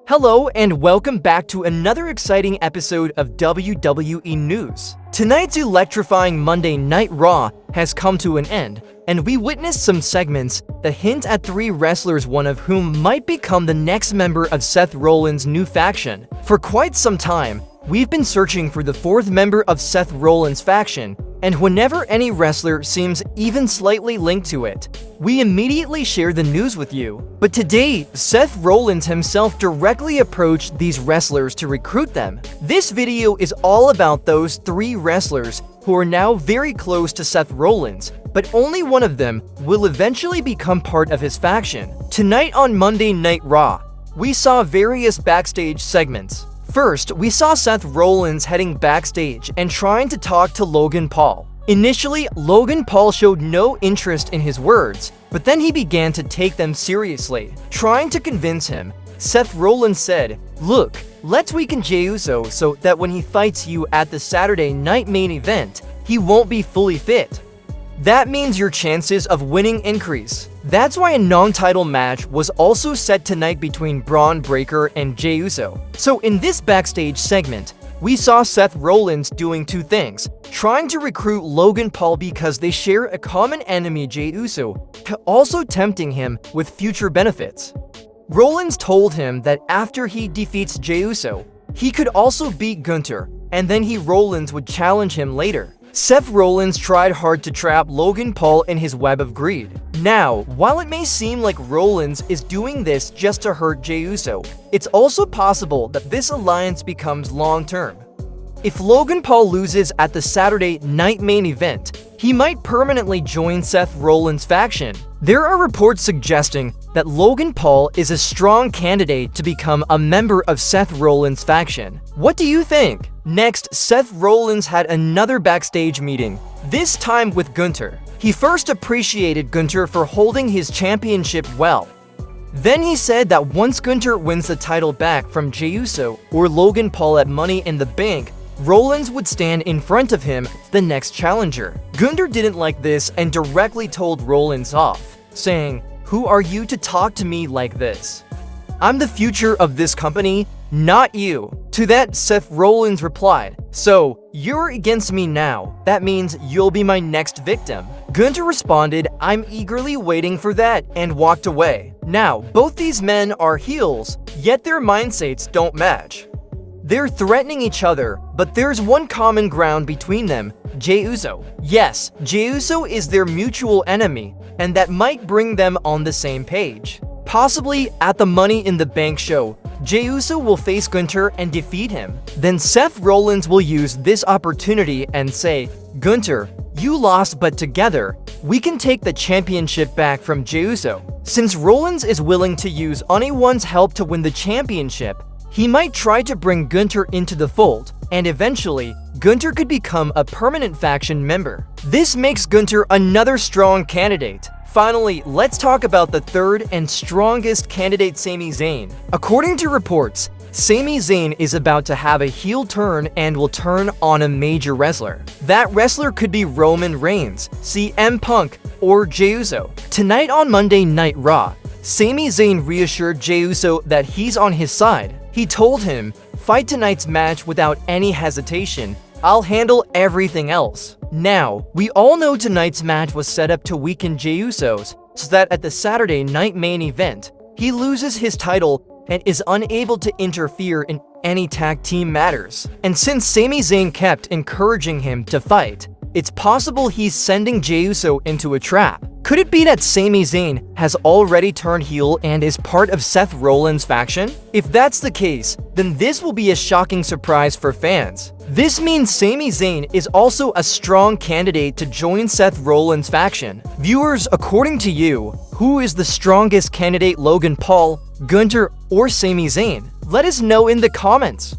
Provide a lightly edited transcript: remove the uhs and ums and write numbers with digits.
Hello and welcome back to another exciting episode of WWE News. Tonight's electrifying Monday Night Raw has come to an end, and we witnessed some segments that hint at three wrestlers, one of whom might become the next member of Seth Rollins' new faction. For quite some time, we've been searching for the fourth member of Seth Rollins' faction, and whenever any wrestler seems even slightly linked to it, we immediately share the news with you. But today, Seth Rollins himself directly approached these wrestlers to recruit them. This video is all about those three wrestlers who are now very close to Seth Rollins, but only one of them will eventually become part of his faction. Tonight on Monday Night Raw, we saw various backstage segments. First, we saw Seth Rollins heading backstage and trying to talk to Logan Paul. Initially, Logan Paul showed no interest in his words, but then he began to take them seriously. Trying to convince him, Seth Rollins said, "Look, let's weaken Jey Uso so that when he fights you at the Saturday night main event, he won't be fully fit. That means your chances of winning increase." That's why a non-title match was also set tonight between Bron Breakker and Jey Uso. So in this backstage segment, we saw Seth Rollins doing two things: trying to recruit Logan Paul because they share a common enemy, Jey Uso, also tempting him with future benefits. Rollins told him that after he defeats Jey Uso, he could also beat Gunther, and then Rollins would challenge him later. Seth Rollins tried hard to trap Logan Paul in his web of greed. Now, while it may seem like Rollins is doing this just to hurt Jey Uso, it's also possible that this alliance becomes long-term. If Logan Paul loses at the Saturday night main event, he might permanently join Seth Rollins' faction. There are reports suggesting that Logan Paul is a strong candidate to become a member of Seth Rollins' faction. What do you think? Next, Seth Rollins had another backstage meeting, this time with Gunther. He first appreciated Gunther for holding his championship well. Then he said that once Gunther wins the title back from Jey Uso or Logan Paul at Money in the Bank, Rollins would stand in front of him, the next challenger. Gunther didn't like this and directly told Rollins off, saying, "Who are you to talk to me like this? I'm the future of this company, not you." To that, Seth Rollins replied, "So, you're against me now. That means you'll be my next victim." Gunther responded, "I'm eagerly waiting for that," and walked away. Now, both these men are heels, yet their mindsets don't match. They're threatening each other, but there's one common ground between them: Jey Uso. Yes, Jey Uso is their mutual enemy, and that might bring them on the same page. Possibly at the Money in the Bank show, Jey Uso will face Gunther and defeat him. Then Seth Rollins will use this opportunity and say, "Gunther, you lost, but together, we can take the championship back from Jey Uso." Since Rollins is willing to use anyone's help to win the championship, he might try to bring Gunther into the fold, and eventually, Gunther could become a permanent faction member. This makes Gunther another strong candidate. Finally, let's talk about the third and strongest candidate, Sami Zayn. According to reports, Sami Zayn is about to have a heel turn and will turn on a major wrestler. That wrestler could be Roman Reigns, CM Punk, or Jey Uso. Tonight on Monday Night Raw, Sami Zayn reassured Jey Uso that he's on his side. He told him, "Fight tonight's match without any hesitation. I'll handle everything else." Now, we all know tonight's match was set up to weaken Jey Uso's, so that at the Saturday night main event, he loses his title and is unable to interfere in any tag team matters. And since Sami Zayn kept encouraging him to fight, it's possible he's sending Jey Uso into a trap. Could it be that Sami Zayn has already turned heel and is part of Seth Rollins' faction? If that's the case, then this will be a shocking surprise for fans. This means Sami Zayn is also a strong candidate to join Seth Rollins' faction. Viewers, according to you, who is the strongest candidate, Logan Paul, Gunther, or Sami Zayn? Let us know in the comments.